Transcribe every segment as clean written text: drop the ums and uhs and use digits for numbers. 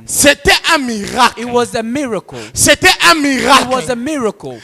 C'était un miracle. It was a miracle. C'était un miracle. It was a miracle.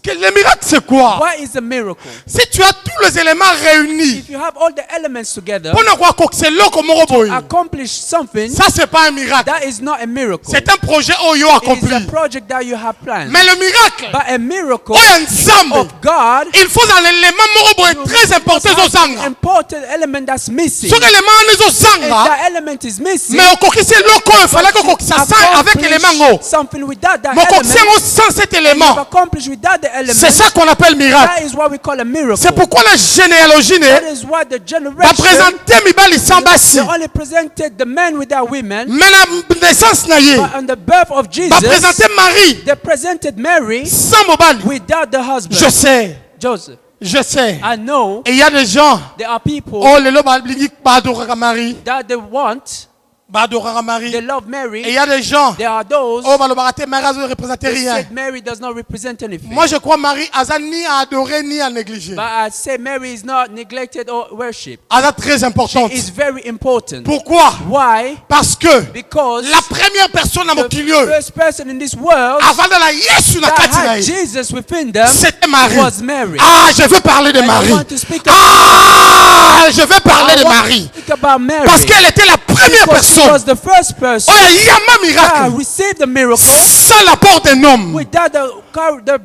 Le miracle, c'est quoi? What is a miracle? Si tu as tous les éléments réunis, If you have all the elements together pour ne croire que c'est là comme on accomplish something, ça c'est pas un miracle. that is not a miracle. C'est un projet Oyo It is accompli. a project that you have planned. Mais le miracle, But a miracle ensemble, of God, il faut dans l'élément morobo très important an zozanga. important element that's missing. Ce élément If zozanga, that element is missing, mais au kokisi loko il fallait que ça soit avec l'élément ngo. something without that Mais kokisi element, sans cet you've élément, accomplished without the element. c'est ça qu'on appelle miracle. That is what we call a miracle. C'est pourquoi la généalogie That ne is what the va generation, présenter mibali sambasi. they only presented the men without women. Mais la naissance na ye But on the birth of va Jesus, présenter Marie they presented Mary sans mobali. without the husband. Je sais, Joseph, je sais. I know Et il y a des gens, there are people oh le loba blingi badora Marie, that they want, badora Marie. they love Et il Mary. y a des gens, There are those oh balobarate Marie ne représente that rien. said Mary does not represent anything. Moi je crois Marie Aza ni à adorer ni à négliger. But I say Mary is not neglected or worshipped. Aza très importante. It's very important. Pourquoi? Why? Parce que Because la première personne à mon the milieu, first person in this world avant de la Yesu na that kati na had ye, Jesus within them c'était Marie. was Mary. Ah, je veux parler de And I Marie. want to speak Ah, je veux parler I de want to Marie. speak about Mary. Parce qu'elle était la première Because she personne. was the first person Oh, il y a un that miracle. received the miracle Sans l'apport d'un homme. without the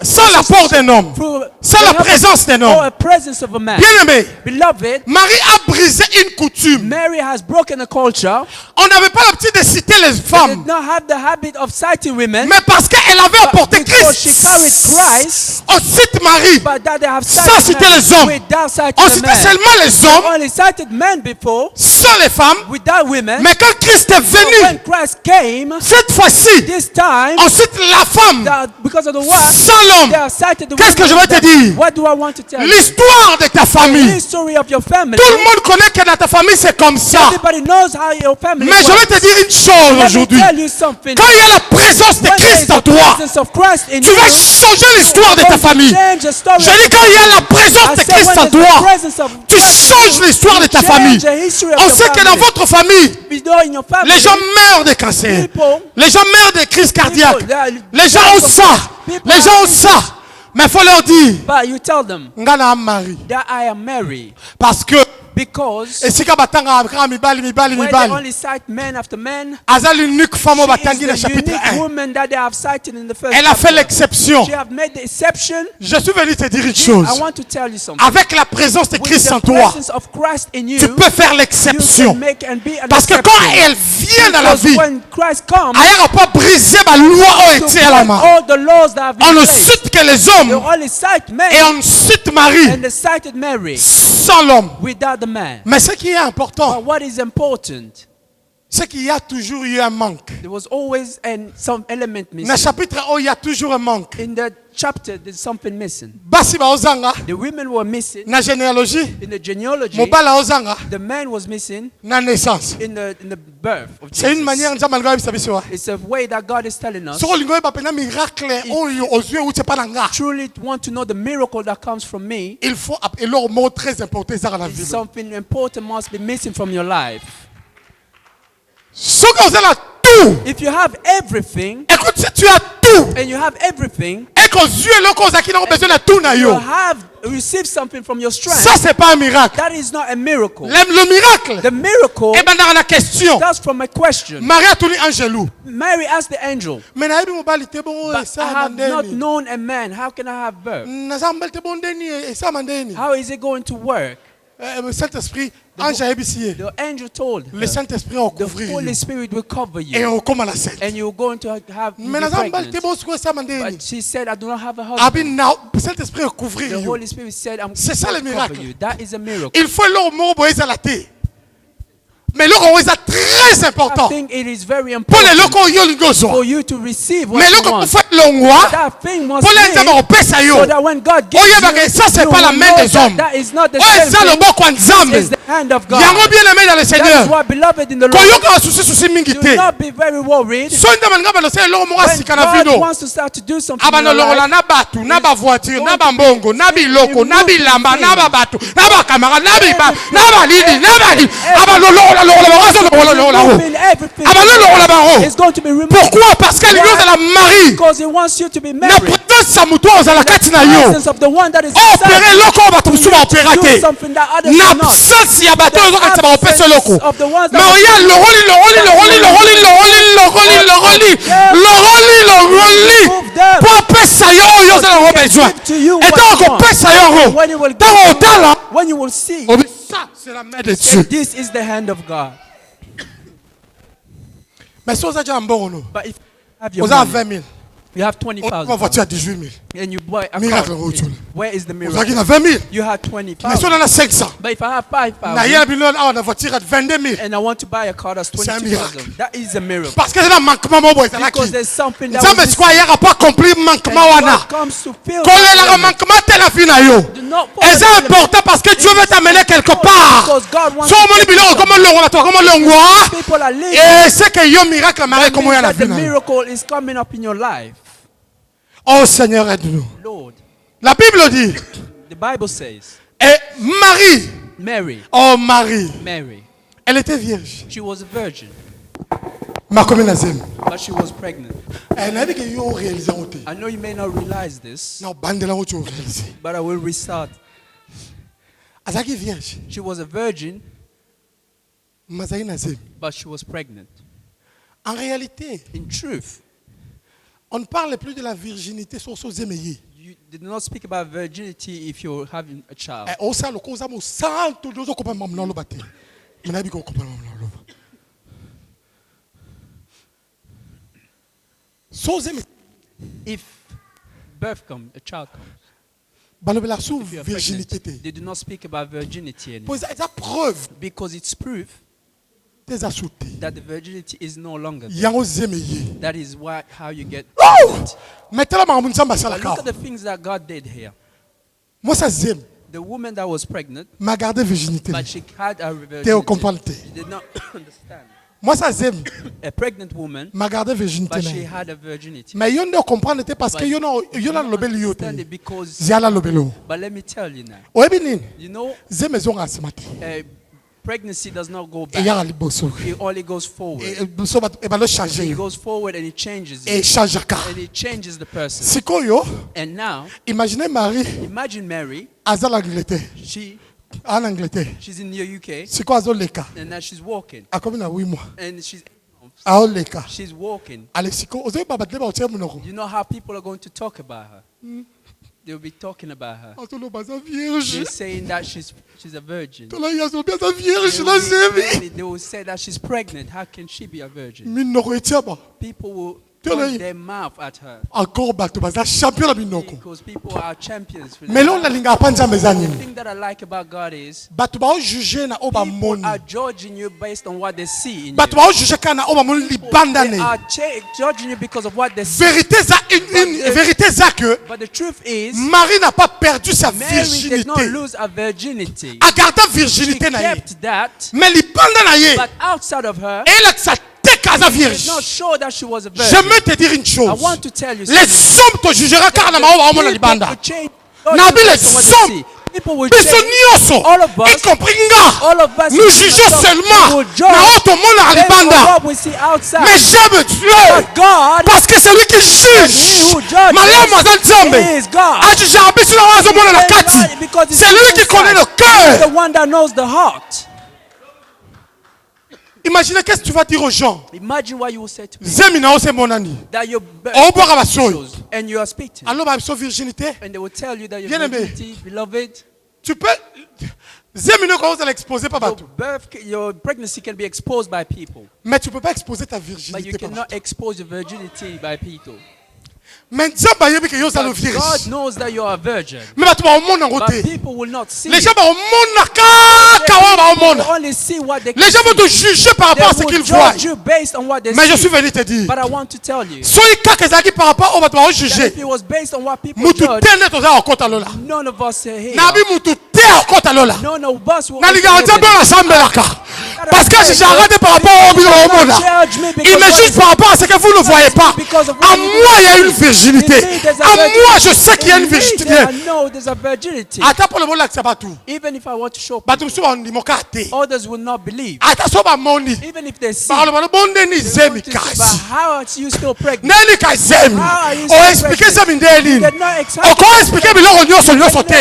Sans l'apport d'un homme. through Sans la présence d'un or homme. a presence of a man. Bien aimé, Beloved, Marie a brisé une coutume. Mary has broken a culture. On n'avait pas l'habitude de citer les She femmes. did not have the habit of citing women. Mais parce qu'elle avait apporté Because she carried Christ, Christ, on cite Marie. but that they have Sans cited citer men les hommes. without citing On the citait men. seulement les They hommes, only cited men before sans les femmes. without women. Mais quand Christ est But venu, when Christ came, cette fois-ci, this time, on cite la femme, that because of the word, sans l'homme. they have cited the Qu'est-ce que je women. vais te dire? What do I want to tell you? L'histoire de ta The famille. history of your family. Tout le monde connaît que dans ta famille c'est comme ça. Everybody knows how your family Mais je vais works. te dire une chose Let me aujourd'hui. tell you something. Quand il y a la présence de When there is Christ en the toi, presence of Christ in tu you, vas changer l'histoire de ta famille. change the story. Je dis quand il y a la présence I de said Christ when en there's the toi, presence of tu changes l'histoire de ta change famille. the history of On your sait que dans family. votre famille, We know in your family, les gens meurent de cancer. people, Les gens meurent de crise cardiaque. people, they are- Les gens ont ça. people Les gens are ont ça. Mais il faut leur dire, but you tell them Ngana Marie. that I am Mary Parce que, because et si Kabatanga mibali when they mibali, only cite men after men, Aza l'unique femme au she is Batangi le the chapitre unique 1. woman that they have cited in the first Elle a fait chapter. l'exception. She have made the exception. Je suis venu te dire une chose. I want to tell you something. Avec la présence de With Christ en the toi, presence of Christ in you, tu peux faire you l'exception. can make and be an Parce que exception. quand elle vient dans la Because vie, when Christ comes, elle n'a pas brisé ma loi to au été à la break main. all the laws that have On been ne placed, cite que les they hommes only cite men et on cite Marie and they cited Mary sans l'homme. without the man. Mais ce qui est important, But what is important, c'est qu'il y a toujours eu un manque. there was always some element Dans le missing. chapitre 1, il y a toujours un manque. In the chapter, there's something missing. Basi baozanga The women were missing na généalogie, in the genealogy. mobala ozanga The man was missing na naissance. in the birth of C'est une manière Jesus. nzambe alingo yebisa biso wa. It's a way that God is telling us. Soko olingo yeba pena miracle oyo ozwi uti pa na nga. Truly want to know the miracle that comes from me. Il faut eloko mot très important ezaka na vie. Something important must be missing from your life. Soki ozala tout, If you have everything écoute, si tu as tout, and you have everything, et qu'ozwi eloko ozaki nango besoin na tout na you yo, have received something from your strength. ça c'est pas un miracle. That is not a miracle. Le miracle, The miracle eh ben dans la question, starts from a question. Marie a tuni angelou. Mary asked the angel, Mais nayebi mobali te bon but I esa have not mandeni. known a man. How can I have birth? Naza mbali te bon ndeni esa mandeni. How is it going to work? Le Saint-Esprit, ange ayebisi ye. The angel told Le her, Saint-Esprit va the couvrir Holy yo. Spirit will cover Et you on comme la scène. and you're going to have you Mais be naza mbali te pregnant. bon siko esa mandeni. But she said, I do not have a Abi husband. na Saint-Esprit va couvrir The yo. Holy Spirit said, I'm C'est ça going le to cover miracle. you. That is a miracle. Il faut eloko moko boye ezala te. Mais eloko eza très I important. think it is very Pour important eloko oyo olingi for ozwa. you to receive what Mais you eloko want. kofa longwa. That thing must Pour les nzambe be opesa yo. so that when God gives Oyebaka you, ça c'est you pas la will main know des that hommes. that is not the Oyo same eza thing. loboko ya This Nzambe. is the hand of God. Yango bien aimé dans le That Seigneur. is why, beloved in the Lord, Koyoka susi mingi do te. not be very worried. Sonda manga ba lose loko moko When sika na God vino. wants to start to do something in Abana your lokola life, na batu, na ba voiture, na ba going to mbongo, na biloko, na bilamba, na ba batu, na ba kamera, na biba, na ba lidi, na ba lidi. Abana lokola removing everything is going to be removed. Pourquoi? Parce que l'union de la Marie. Because he wants you to be Na married. présence ya mutu ozala kati na yo. Presence of the one that is Opérer inside loko bato musu ba opéra do te. something that others Na do not. absence ya bato ozo kati ba opesa loko. Of the ones Mais that oya loroli po apesa yo oyo ozala ngo besoin. Etango kopesa yo ngo. Tango otala. when you will see Ça c'est la main de Dieu. that this is the hand of God. Mais si oza ja mbongo no. But if you have your Oza money, 20 000. you have Ma 20,000 voiture à 18 000. and you buy a Miracle car, retourne. where is the Oza miracle? ki na 20 000. You have Mais si 20,000. on a 500. But if I have Na 5,000 yela bino awa na voiture à 22 000. and I want to buy a car that's C'est un miracle. 22,000, that is a miracle. Parce que c'est un manquement mo boy ezalaki. Because there's something that Nzambe was sikoyo ayaka po accomplir manquement and wana. God comes to fill Kolelaka that manquement te na vie na yo. do not Et c'est important parce que Dieu veut t'amener quelque part. because God wants So omoni biloko comme longo na toi comme longo. people are living. Et c'est que yo miracle maraît That comme means ya na that the vie na yo. miracle is coming up in your life. Oh Seigneur aide-nous. Lord, La Bible dit the Bible says, et Marie, Mary, oh Marie, Mary, elle était vierge. she was a virgin, Ma commune nazem. but she was pregnant. Elle n'a dit que yo réaliser ote. I know you may not realize this, Na bandela ote réaliser. but I will restart. Azaki vierge. She was a virgin, Mazaki nazem. but she was pregnant. En réalité, In truth, on ne parle plus de la virginité sur ce zemeye. you did not speak about virginity if you're having a child. Osa loko za mo santo dozo ko pa mamna lo bate. Mena bi ko ko pa mamna lo. So zeme If birth comes, a child comes, balobela sou if you are virginité pregnant, te. they do not speak about virginity anymore. Pois eza preuve Because it's proof des asouté. that the virginity is no longer there. Yango zemeye. That is why how you get Oh! pregnant. Metela makambo nzamba But salaka. look at the things that God did here. Moi ça zem. The woman that was pregnant, Ma garde virginité. but she had a Te o virginity. comprendre te. She did not understand. Moi ça zem. A pregnant woman, Ma garde virginité but she na. had a virginity. Mais yo ne comprendre te parce que But yo na lobeli yo te. Understand it because, Ziala lobelo. but let me tell you now, Oyebi nini? you know, Zem ezonga asimate. pregnancy does not go Et back. yaka liboso. It only goes forward. Et so ba lo changer It yo. goes forward and it changes Et it. changeka. And it changes the person. Sikoyo, And now, imaginez Marie imagine Mary, azala Angleterre. En Angleterre. she's in the UK, Siko azoleka. and now she's walking. Akomi na 8 mois. And she's Aoleka. walking. Ale siko ozo ba batle ba otie munoko. You know how people are going to talk about her? They'll be talking about her. Azolo baza vierge. They're saying that she's a virgin. Tola yazo bien za vierge na zemi. They will say that she's pregnant. How can she be a virgin? Minoko etiaba. People will Tell point her- their mouth at her Encore bato baza champion na binoko. because people are champions. For Mais là that. on linga panza The mezani. thing that I like about God is Bato ba o juger na oba people moni. are judging you based on what they see in Bato you. ba o juger kana oba moni libanda They ne. are judging you because of what they see. Vérité za une vérité za que But the truth is, Marie n'a pas perdu sa Mary did not virginité. lose her virginity. A gardé She virginité na ye. kept that, Mais libanda na ye. but outside of her, Elle a sa tête à sa vierge. it's not sure that she was a Je virgin. veux te dire une I chose. want to tell you Les hommes te jugeront car na maoba omona libanda. Nabi les hommes. People will Biso change. nyonso. All of us- Y compris nga. All of us Nous jugeons seulement na oto mona based on libanda. what we see outside. Mais j'aime Dieu. But God, Parce que c'est lui qui He juge. who judges, Malamu aza nzambe. He is God. Ajujaka biso na wazo mona na kati. Because it's C'est lui qui connaît le cœur. the one that knows the heart. Imaginez qu'est-ce que tu vas dire aux gens. Imagine what you will say to me. Zemi na ose monani. That you're Oh, boire basoyo. and you are speaking. Alors ba biso virginité. And they will tell you that your Bien-aimé. virginity, beloved, Tu peux Zemi no ko oza l'exposer pas your bato. your pregnancy can be exposed by people. Mais tu peux pas exposer ta But you virginité pas cannot bato. expose your virginity by people. Mais Nzambe ayebi que yo za le But virus. God knows that you are a virgin. Mais bato ba omona But ngote. people will not see. Les gens ba omona kaka wa ba They omona. only see what they Les can gens vont see. te juger par rapport à ce They qu'ils will voient. judge you based on what they Mais je suis see. venu te dire. But I want to tell you Soki kaka ezalaki par rapport au bato ba that juger. if it was based on what people Mutu judge, tene toza okota lola. none of us are here. Na bi mutu te okota lola. None of us will Na also liga live nzambe in it. rasambelaka. Parce que j'ai arrêté par rapport au bilo omona. Il me juge par rapport à ce que vous ne voyez pas. À moi il y a une virginité. À moi je sais qu'il y a une virginité. I know there's a virginity. Ata pour le mot là que ça va tout. Even if I want to show Bato people, musu ba ndimoka te. others will not believe. Ata so ba moni. Even if they see, Par le bonde ni they zemi want to say, but kasi. how are you still pregnant? Nani ka zemi. On expliquer ça mindeli. You did not explain. Encore expliquer biloko nyonso nyonso te.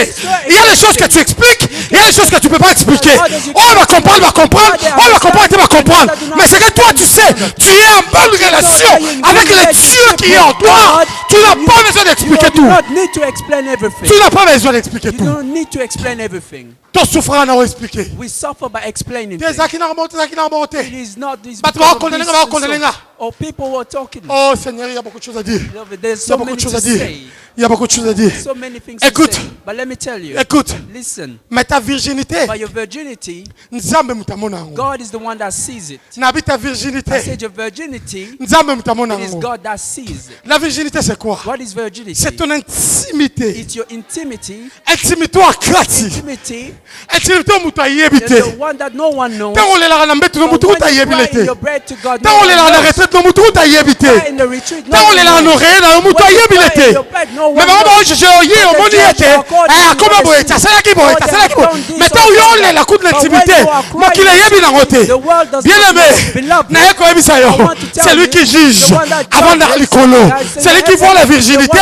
Il y a des choses que tu expliques, il y a des choses que tu peux pas expliquer. On va comprendre, va comprendre. On va comprendre, tu vas comprendre. Mais c'est que toi tu sais, tu es en bonne relation avec le Dieu qui est en toi. Tu n'as pas besoin You d'expliquer do tout. not need to explain everything. Tu n'as pas besoin d'expliquer You tout. don't need to explain everything. Ton souffrant n'a pas expliqué. We suffer by explaining Des things. aki na remonte, des aki na It remonte. is not this But because of condamner, this va and condamner. so. Or people were talking. Oh Seigneur, il y a beaucoup de choses à dire. There's Il y a so beaucoup many de choses to à dire. say. Il y a beaucoup de choses à dire. So many things to Écoute. say. But let me tell you. Écoute, Listen. mais ta virginité, By your virginity, Nzambe mutamona yango. God is the one that sees it. Nabi ta I virginité, said your virginity, Nzambe mutamona it is yango. God that sees it. La virginité c'est quoi? What is virginity? C'est ton intimité. It's your intimity. Intimité wa kati. Intimity Intimité wa mutu ayebi is the te. one that no one knows. Ntango olelaka na mbetu no But mutu when kuta you ayebi cry le in your te. bread to God, no Ntango one olelaka na knows. retraite no mutu kuta ayebi te. Cry in the retreat, no Ntango one olelaka knows. na oreille na yo mutu When you ayebi le cry in te. your bed, no one Mais bango knows. baojuge oye But the omoni ye judge te. according to Akoma what boye they te, see. asalaki boye te, Oh, they asalaki have boye. done this Mais or ntango yo that. olela kutu na But when intimité, you are crying, mokili ayebi nango te. the world does Bien not know. aimé, Beloved, naye koyebisa yo, I want to tell c'est lui you, qui juge the one that avant judges, d'ara likolo. that is C'est lui qui voit la virginité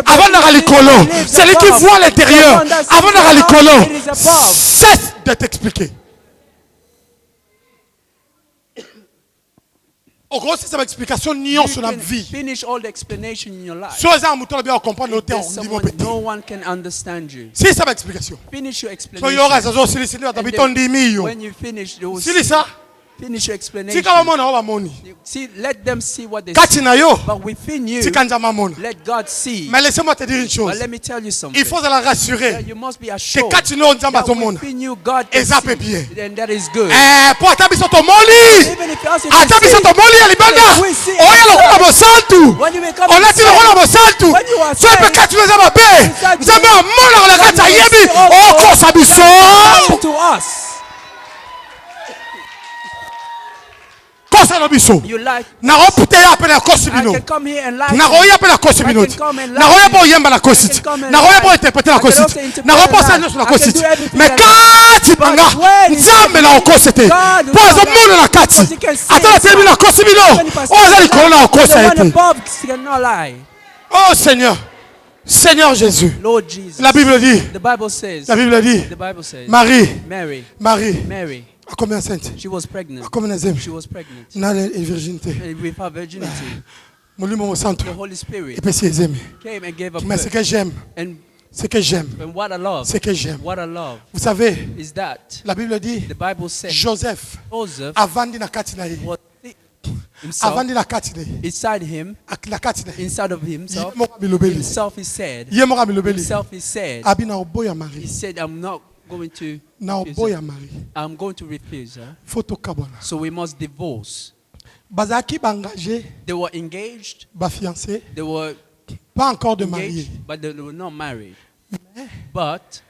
avant d'ara likolo. C'est lui qui voit l'intérieur avant d'ara likolo. Cesse de t'expliquer. En gros, c'est ça l'explication you nion sur la can vie. finish all the explanation in your life. Si on a un mouton bien comprendre le terme, There's on dit someone, mon no one can understand you. c'est ça l'explication. Finish your So il y aura explanation. ça aussi les And habitants d'Imi. when you finish, you will Si ça, finish your si explanation. kama mona wa moni. See, let them see what they Kati see. na yo, But within you, si kanja mona. let God see. Mais laissez-moi te dire une chose. But let me tell you something. Il faut la rassurer. You must be Que assured kati no nzamba that to mona. within you, God can Eza see. pe bien. And that is good. Po atabiso to moli. Even if you ask Atabiso to moli ya libanda. we see. Oya lokola bosantu. When you become On a dit lokola bosantu. when you are Tu peux saved, kati weza mabe. Nzambe amona la kati ayebi. Oko sabiso. come to us. Kosa no biso. You like, Na opute ya pe na kosi I bino. can come here and lie. Na roya pe na kosi bino. I can come and lie. Na roya po yemba na I kosi. can come and Na roya lie. po interpréter na I can kosi. also interpret Na roya po and sa lie. nyonso na I can kosi. do everything Mais and kati banga. when it's Nzambe na okosi te. God will Po azo not mona na kati. because he can see Ata na tebi na kosi bino. Even if I say O azali that, kono na the okosa one ete. above cannot lie. Oh Seigneur. Seigneur Jésus. Lord Jesus. La Bible dit. The Bible says. La Bible dit. The Bible says. Marie. Mary. Marie. A combien enceinte? She was pregnant. A combien enceinte? She was pregnant. Na la virginité. And with her virginity, Molimo santo. the Holy Spirit Et puis c'est aimé. came and gave her Mais ce birth. que j'aime, And ce que j'aime, what I love, ce que j'aime. what I love Vous savez, is that la Bible dit the Bible says Joseph Joseph avant de na kati na ye. was Avant himself de na kati na ye. inside him, Na kati na ye. inside of himself. Ye moka bilobeli. Himself, he said. Ye moka bilobeli. Himself, he said. Abi na oboya He Marie. said, I'm not going to. Na refuse oboya her. Marie. I'm going to refuse her. Photo kabona. So we must divorce. Bazaki ba engagé, They were engaged. ba fiancé, They were pas encore de marié. engaged, but they were not married. But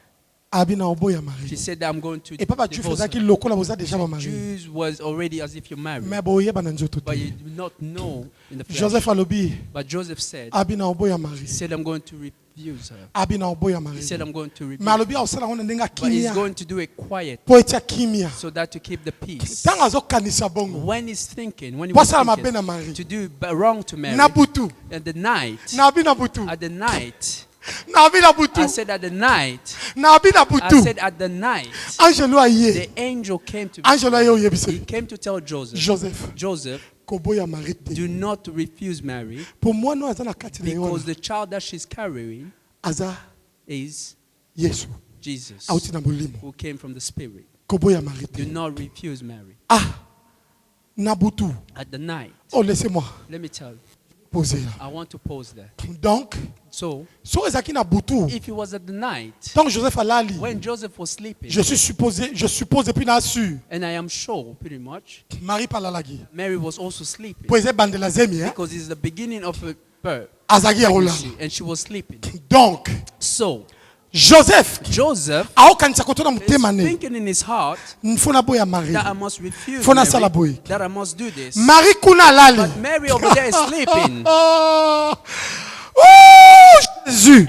Abi na oboya she Marie. said that I'm going to Et papa tu divorce faisaki her. lokola boza déjà ba marié. Jews was already as if you're married, Mais boye ba na nzoto but te. you do not know in the flesh. Joseph alobi, But Joseph said, abi na oboya he Marie. said, I'm going to refuse her. Abi na oboya He Marie. said, I'm going to refuse Mais her. alobi osala ngona ndenga But he's kimia. going to do it quiet Po etia kimia. so that to keep the peace. Tanga azokanisa bongo. When he's thinking, when he was Wasala mabe thinking na Marie. to do wrong to Mary, Na butu. at the night, Na abi na butu. at the night, Na abi na butu. I said at the night, Na abi na I butu. said at the night, Angelo aye. the angel came to Angelo aye he oyebise. came to tell Joseph, Joseph. Joseph, Koboya Marie te. do not refuse Mary Pour moi no aza na kati na because yona. the child that she's carrying Aza is Yesu. Jesus, Auti na bolimo. who came from the Spirit. Koboya Marie Do te. not refuse Mary. Ah. Na butu. At the night, Oh laissez-moi. let me tell you, poser là. I want to pause there. Donc, So, so ezaki na butu. if it was at the night, Tant Joseph alali, when Joseph was sleeping, je suppose et puis na su. and I am sure pretty much, Marie palalagi. Mary was also sleeping. Poeze bandela zemi hein. Because it's the beginning of her birth. Azagi ya rola. And she was sleeping. Donc, So, Joseph Joseph aokanisa kotona is mutema ne. thinking in his heart Mfuna boya Marie. that I must refuse Fona Mary, sala boy. that I must do this. Marie kuna alali. But Mary over there is sleeping. Oh, Jésus.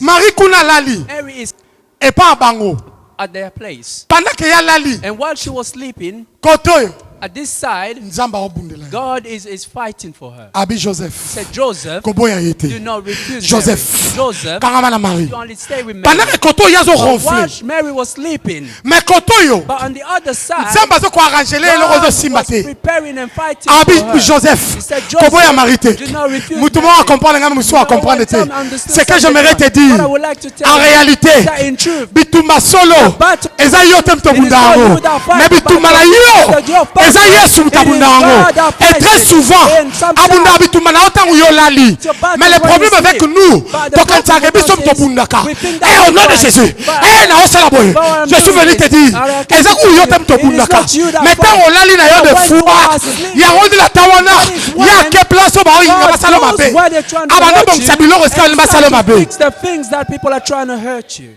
Marie kuna lali. Mary is Et pas bango. at their place. Pendant que ya lali. And while she was sleeping, Kotoyo. at this side, Nzamba obundela. God is fighting for her. Abi Joseph. Said, Joseph, Koboya do yete. not refuse Joseph. Mary. Joseph, Kangama na Marie. you only stay with Mary. Pendant que koto yazo But ronfler. while Mary was sleeping, Mais kotoyo. but on the other side, Nzamba zo ko arranger le God logo was simba te. preparing and fighting Abi for her. Joseph. He said, Joseph, Koboya Marie te. do not refuse Mutumo Mary. a comprendre ngam muso a comprendre te. Understood C'est que something j'aimerais te What I dire. would like to tell En you réalité, that in truth, bituma solo. battle Eza yo tem to It is bundango. not you that fight Mais the bituma battle. la yo. It is your battle. Eza yesu It is mutabundango. God that Et fights très it. souvent, And sometimes abunda bituma na otango yo lali. it's your battle Mais le when problème you avec sleep. nous, But the donc quand problem tu as with us to bundaka. we think Et that au we nom de fight. Jésus, But- eh na osala boy. But what I'm Je suis venu doing te is- dire, I can eza tell où yo you, tem to it is bundaka. not you that Mais fight. tant olali na yo But de when you foi, are asleep, ya rondi la tawana. that is when Ya ke place au ba inga God basalo knows mabe. where they're trying to Abana hurt donc you, sabilo and resta basalo start to mabe. fix the things that people are trying to hurt you.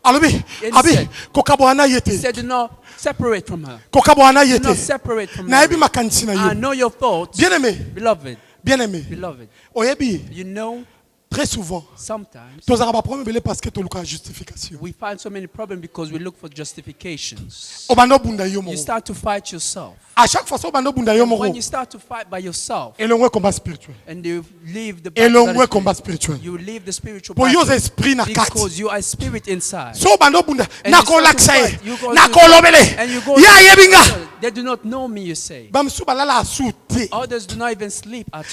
Alobi, And abi said- kokabwana He yete. said, do not separate from her. Kokabwana Do not yete. separate from Na her. ebi makanisi na I yo. know your thoughts, Bien-aimé, beloved, bien-aimé. beloved. Oyebi, You know, très souvent, sometimes tozala ba problème belé parce que toluka justification. we find so many problems because we look for justifications. Obando bunda yo You moko. start to fight yourself. À chaque fois obando bunda yo moko. When you start to fight by yourself Elongwe combat spirituel. and you leave the battle Elongwe that is combat spirituel. you leave the spiritual Po yo battle esprit na kati. because you are spirit inside. So obando bunda And na you start to kolaksa ye. fight. You go Na to- kolobele. And you go Ya yebinga. they do not know me, you say. Bamsu balala asute. Others do not even sleep at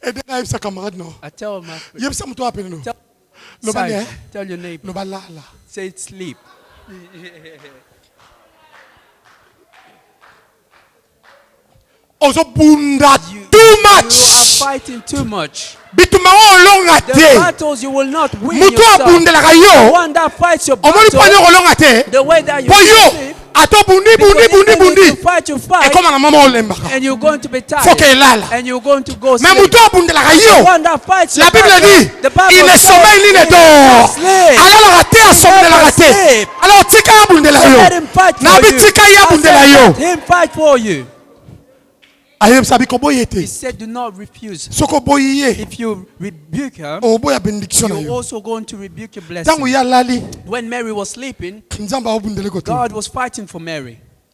Et de na yebisa camarade no. I tell my Yebisa muto apele no. tell, Lobani side, eh. tell your neighbor. Lobalala. Say it's sleep. Ozo bunda You too are much. fighting too much. Bituma olonga The te. battles you will not win Muto yourself. abundelaka The yo. one that fights your Omoni battle, panya olonga te. the way that you Po yo. sleep, Ato bundi because bundi bundi even if you bundi. fight, you Et fight, comme na mama olembaka. and you're going to be tired, Faut qu'elle aille. and you're going to go Mais sleep. muto abundelaka The yo. one that fights your La Bible battle, dit, the Bible il ne says, sommeille ni ne he dort. sleep. Alors la terre sommelera te. sleep. Alors tika abundela Let yo. him fight Na for bi you. tika ya I abundela said, yo. let him fight for you. Ayem sabi ko boye He te. said, do not refuse. Soko boye. If you rebuke her, O boya benediction na you're yo. also going to rebuke your Tango blessing. ya lali. When Mary was sleeping, Nzamba abundele ko te. God was fighting for Mary.